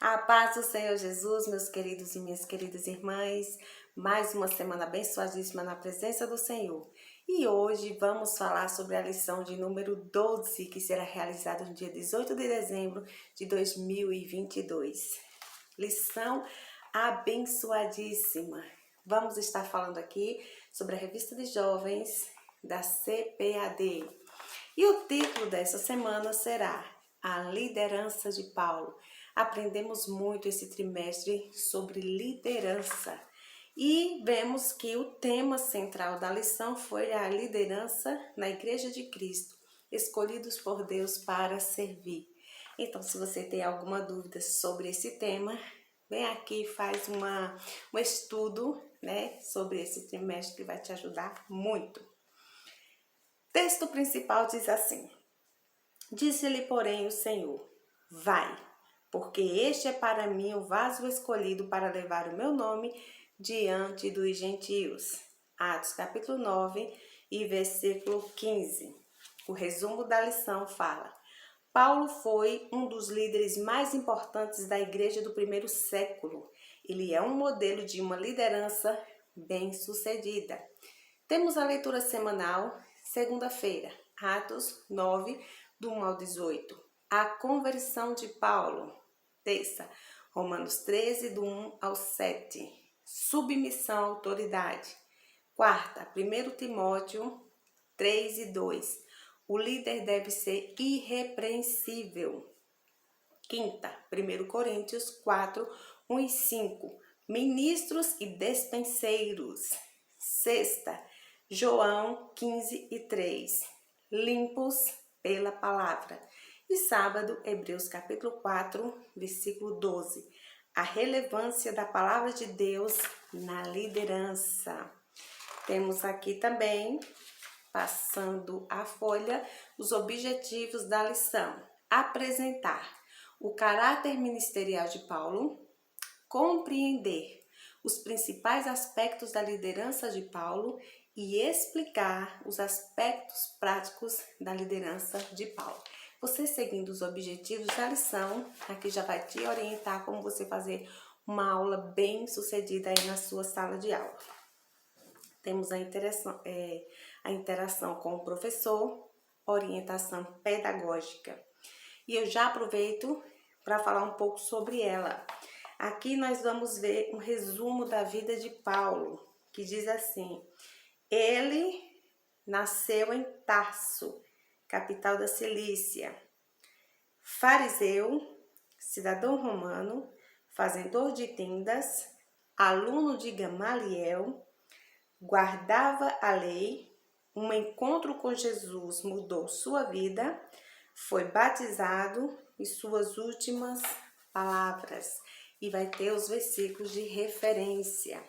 A paz do Senhor Jesus, meus queridos e minhas queridas irmãs, mais uma semana abençoadíssima na presença do Senhor. E hoje vamos falar sobre a lição de número 12, que será realizada no dia 18 de dezembro de 2022. Lição abençoadíssima. Vamos estar falando aqui sobre a revista de jovens da CPAD. E o título dessa semana será A Liderança de Paulo. Aprendemos muito esse trimestre sobre liderança e vemos que o tema central da lição foi a liderança na Igreja de Cristo, escolhidos por Deus para servir. Então, se você tem alguma dúvida sobre esse tema, vem aqui e faz um estudo, sobre esse trimestre que vai te ajudar muito. O texto principal diz assim: Disse-lhe, porém, o Senhor: Vai, porque este é para mim o vaso escolhido para levar o meu nome diante dos gentios. Atos capítulo 9 e versículo 15. O resumo da lição fala: Paulo foi um dos líderes mais importantes da igreja do primeiro século. Ele é um modelo de uma liderança bem-sucedida. Temos a leitura semanal, segunda-feira, Atos 9, do 1 ao 18. A conversão de Paulo, terça, Romanos 13, do 1 ao 7. Submissão à autoridade. Quarta, 1 Timóteo 3 e 2. O líder deve ser irrepreensível. Quinta, 1 Coríntios 4, 1 e 5. Ministros e despenseiros. Sexta, João 15 e 3. Limpos pela palavra. E sábado, Hebreus capítulo 4, versículo 12. A relevância da palavra de Deus na liderança. Temos aqui também, passando a folha, os objetivos da lição. Apresentar o caráter ministerial de Paulo, compreender os principais aspectos da liderança de Paulo e explicar os aspectos práticos da liderança de Paulo. Você seguindo os objetivos da lição, aqui já vai te orientar como você fazer uma aula bem sucedida aí na sua sala de aula. Temos a interação com o professor, orientação pedagógica. E eu já aproveito para falar um pouco sobre ela. Aqui nós vamos ver um resumo da vida de Paulo, que diz assim: ele nasceu em Tarso, capital da Cilícia, fariseu, cidadão romano, fazedor de tendas, aluno de Gamaliel, guardava a lei. Um encontro com Jesus mudou sua vida, foi batizado e suas últimas palavras. E vai ter os versículos de referência.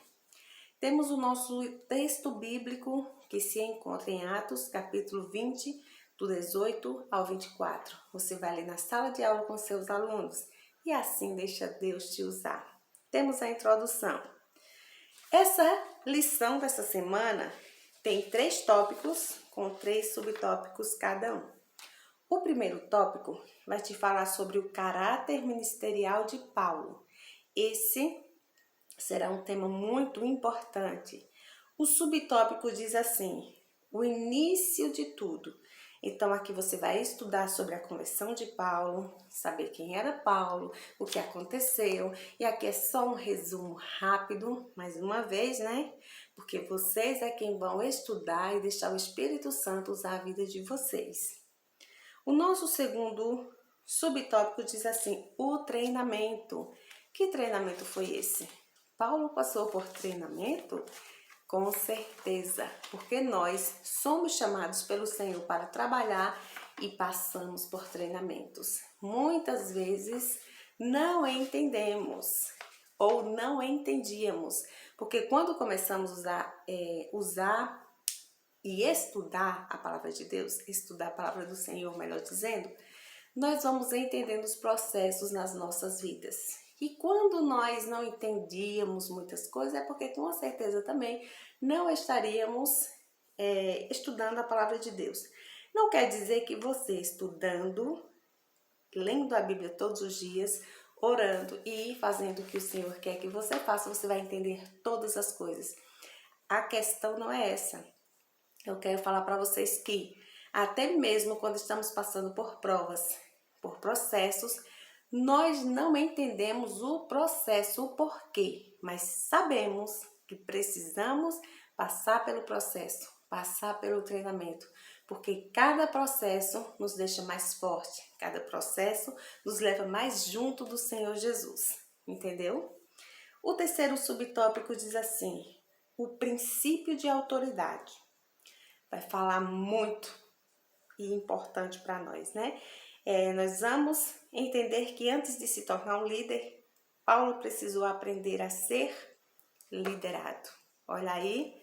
Temos o nosso texto bíblico que se encontra em Atos, capítulo 20, do 18 ao 24. Você vai ler na sala de aula com seus alunos e assim deixa Deus te usar. Temos a introdução. Essa lição dessa semana tem 3 tópicos com 3 subtópicos cada um. O primeiro tópico vai te falar sobre o caráter ministerial de Paulo. Esse será um tema muito importante. O subtópico diz assim: o início de tudo. Então aqui você vai estudar sobre a conversão de Paulo, saber quem era Paulo, o que aconteceu. E aqui é só um resumo rápido, mais uma vez, Porque vocês é quem vão estudar e deixar o Espírito Santo usar a vida de vocês. O nosso segundo subtópico diz assim: o treinamento. Que treinamento foi esse? Paulo passou por treinamento? Com certeza, porque nós somos chamados pelo Senhor para trabalhar e passamos por treinamentos. Muitas vezes não entendemos ou não entendíamos, porque quando começamos a usar e estudar a palavra de Deus, estudar a palavra do Senhor, melhor dizendo, nós vamos entendendo os processos nas nossas vidas. E quando nós não entendíamos muitas coisas, é porque com certeza também não estaríamos estudando a palavra de Deus. Não quer dizer que você estudando, lendo a Bíblia todos os dias, orando e fazendo o que o Senhor quer que você faça, você vai entender todas as coisas. A questão não é essa. Eu quero falar para vocês que até mesmo quando estamos passando por provas, por processos, nós não entendemos o processo, o porquê, mas sabemos que precisamos passar pelo processo, passar pelo treinamento, porque cada processo nos deixa mais forte, cada processo nos leva mais junto do Senhor Jesus, entendeu? O terceiro subtópico diz assim: o princípio de autoridade. Vai falar muito e importante para nós, né? Nós vamos entender que antes de se tornar um líder, Paulo precisou aprender a ser liderado. Olha aí,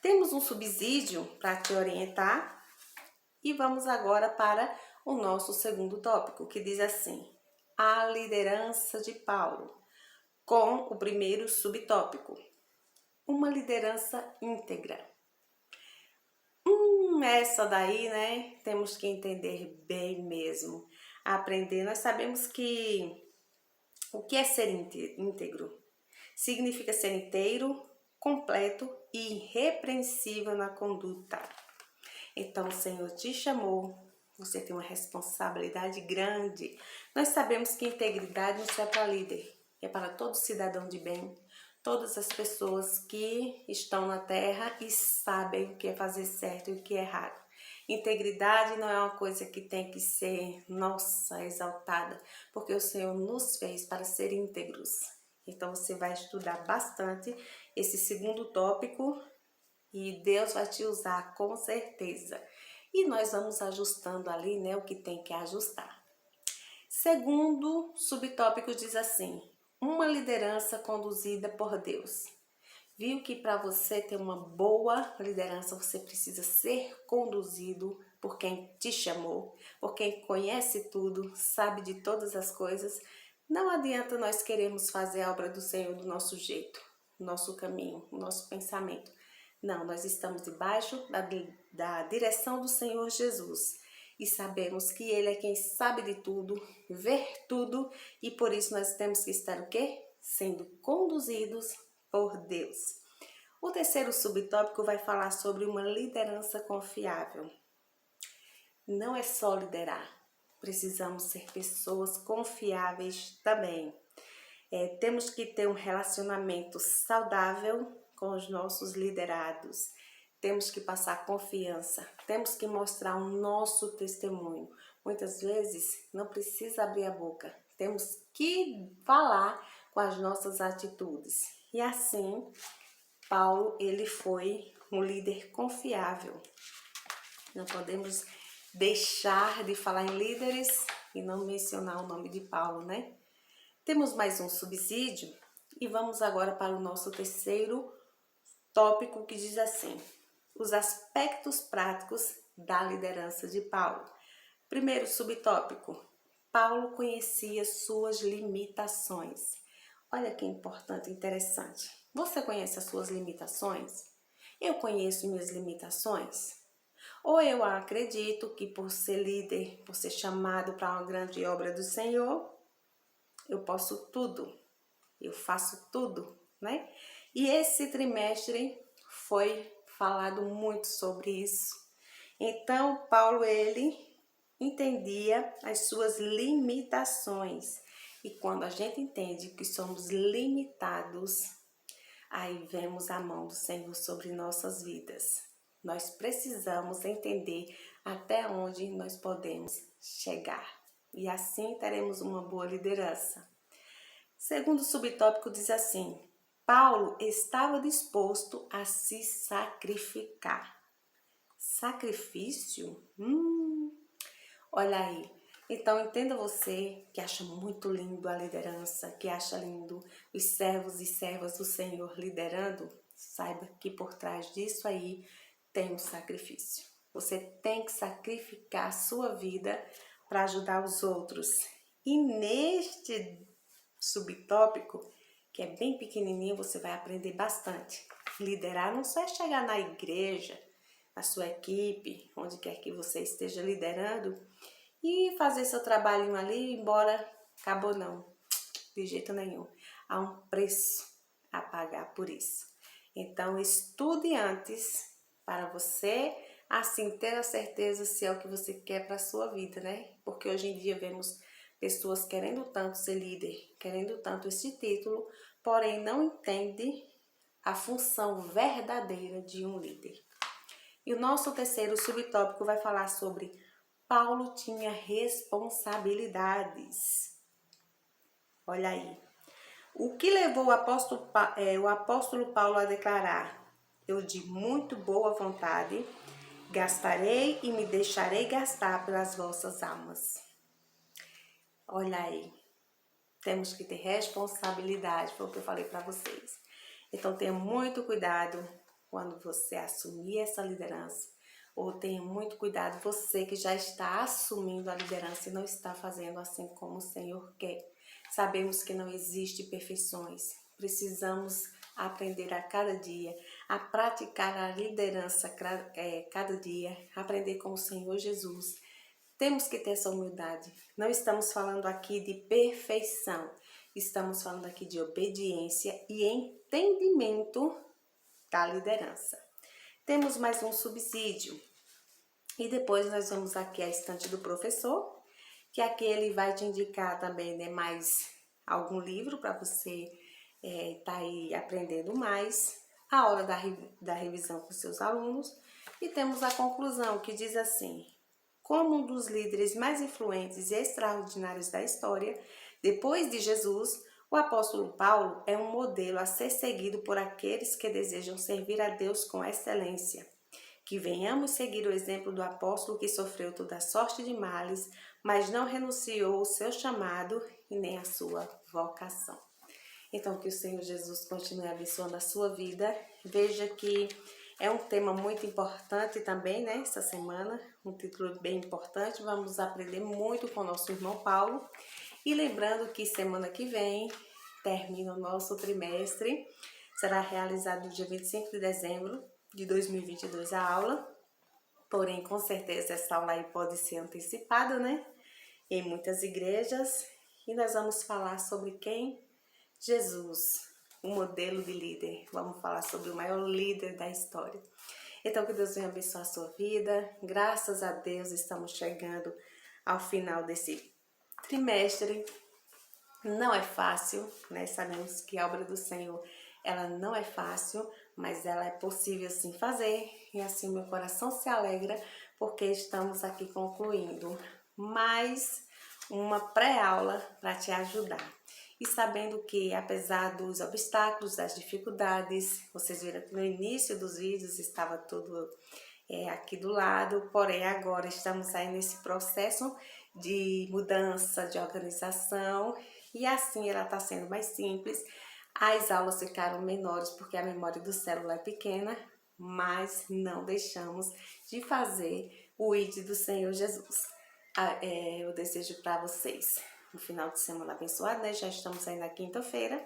temos um subsídio para te orientar e vamos agora para o nosso segundo tópico, que diz assim: a liderança de Paulo, com o primeiro subtópico, uma liderança íntegra. Essa daí, né, temos que entender bem mesmo, aprender. Nós sabemos que o que é ser íntegro? Significa ser inteiro, completo e irrepreensível na conduta. Então, o Senhor te chamou, você tem uma responsabilidade grande. Nós sabemos que integridade não é para líder, é para todo cidadão de bem. Todas as pessoas que estão na terra e sabem o que é fazer certo e o que é errado. Integridade não é uma coisa que tem que ser, nossa, exaltada, porque o Senhor nos fez para ser íntegros. Então você vai estudar bastante esse segundo tópico e Deus vai te usar com certeza. E nós vamos ajustando ali, né, o que tem que ajustar. Segundo subtópico diz assim: uma liderança conduzida por Deus. Viu que para você ter uma boa liderança, você precisa ser conduzido por quem te chamou, por quem conhece tudo, sabe de todas as coisas. Não adianta nós queremos fazer a obra do Senhor do nosso jeito, nosso caminho, nosso pensamento. Não, nós estamos debaixo da direção do Senhor Jesus. E sabemos que Ele é quem sabe de tudo, ver tudo, e por isso nós temos que estar o quê? Sendo conduzidos por Deus. O terceiro subtópico vai falar sobre uma liderança confiável. Não é só liderar, precisamos ser pessoas confiáveis também. Temos que ter um relacionamento saudável com os nossos liderados. Temos que passar confiança, temos que mostrar o nosso testemunho. Muitas vezes não precisa abrir a boca, temos que falar com as nossas atitudes. E assim, Paulo, ele foi um líder confiável. Não podemos deixar de falar em líderes e não mencionar o nome de Paulo, né? Temos mais um subsídio e vamos agora para o nosso terceiro tópico, que diz assim: os aspectos práticos da liderança de Paulo. Primeiro subtópico: Paulo conhecia suas limitações. Olha que importante, interessante. Você conhece as suas limitações? Eu conheço minhas limitações? Ou eu acredito que por ser líder, por ser chamado para uma grande obra do Senhor, eu posso tudo, eu faço tudo, né? E esse trimestre foi falado muito sobre isso. Então, Paulo, ele entendia as suas limitações. E quando a gente entende que somos limitados, aí vemos a mão do Senhor sobre nossas vidas. Nós precisamos entender até onde nós podemos chegar. E assim teremos uma boa liderança. Segundo subtópico diz assim: Paulo estava disposto a se sacrificar. Sacrifício? Olha aí. Então, entenda você que acha muito lindo a liderança, que acha lindo os servos e servas do Senhor liderando, saiba que por trás disso aí tem um sacrifício. Você tem que sacrificar a sua vida para ajudar os outros. E neste subtópico, que é bem pequenininho, você vai aprender bastante. Liderar não só é chegar na igreja, na sua equipe, onde quer que você esteja liderando, e fazer seu trabalhinho ali e ir embora, acabou não. de jeito nenhum. Há um preço a pagar por isso. Então, estude antes para você, assim, ter a certeza se é o que você quer para a sua vida, né? Porque hoje em dia vemos pessoas querendo tanto ser líder, querendo tanto esse título, porém não entende a função verdadeira de um líder. E o nosso terceiro subtópico vai falar sobre Paulo tinha responsabilidades. Olha aí. O que levou o apóstolo Paulo a declarar: eu de muito boa vontade gastarei e me deixarei gastar pelas vossas almas. Olha aí. Temos que ter responsabilidade, foi o que eu falei para vocês. Então tenha muito cuidado quando você assumir essa liderança. Ou tenha muito cuidado você que já está assumindo a liderança e não está fazendo assim como o Senhor quer. Sabemos que não existe perfeições. Precisamos aprender a cada dia, a praticar a liderança cada dia, aprender com o Senhor Jesus. Temos que ter essa humildade. Não estamos falando aqui de perfeição. Estamos falando aqui de obediência e entendimento da liderança. Temos mais um subsídio. E depois nós vamos aqui à estante do professor, que aqui ele vai te indicar também, né, mais algum livro para você tá aí aprendendo mais. A hora da revisão com seus alunos. E temos a conclusão que diz assim: como um dos líderes mais influentes e extraordinários da história, depois de Jesus, o apóstolo Paulo é um modelo a ser seguido por aqueles que desejam servir a Deus com excelência. Que venhamos seguir o exemplo do apóstolo que sofreu toda sorte de males, mas não renunciou ao seu chamado e nem à sua vocação. Então, que o Senhor Jesus continue abençoando a sua vida. Veja que é um tema muito importante também, né? Essa semana, um título bem importante. Vamos aprender muito com o nosso irmão Paulo. E lembrando que semana que vem termina o nosso trimestre. Será realizado no dia 25 de dezembro de 2022 a aula. Porém, com certeza essa aula aí pode ser antecipada, né? Em muitas igrejas. E nós vamos falar sobre quem? Jesus, um modelo de líder. Vamos falar sobre o maior líder da história. Então, que Deus venha abençoar a sua vida. Graças a Deus, estamos chegando ao final desse trimestre. Não é fácil, né? Sabemos que a obra do Senhor, ela não é fácil, mas ela é possível sim fazer. E assim meu coração se alegra, porque estamos aqui concluindo mais uma pré-aula para te ajudar. E sabendo que, apesar dos obstáculos, das dificuldades, vocês viram que no início dos vídeos estava tudo aqui do lado, porém agora estamos aí nesse processo de mudança, de organização, e assim ela está sendo mais simples. As aulas ficaram menores porque a memória do celular é pequena, mas não deixamos de fazer o ID do Senhor Jesus. Eu desejo para vocês um final de semana abençoado, né? Já estamos aí na quinta-feira.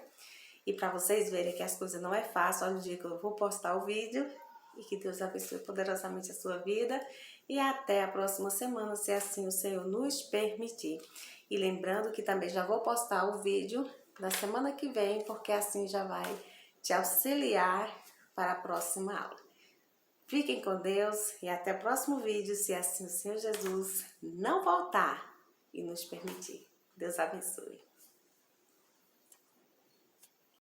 E para vocês verem que as coisas não é fácil, olha o dia que eu vou postar o vídeo. E que Deus abençoe poderosamente a sua vida. E até a próxima semana, se assim o Senhor nos permitir. E lembrando que também já vou postar o vídeo da semana que vem, porque assim já vai te auxiliar para a próxima aula. Fiquem com Deus e até o próximo vídeo, se assim o Senhor Jesus não voltar e nos permitir. Deus abençoe.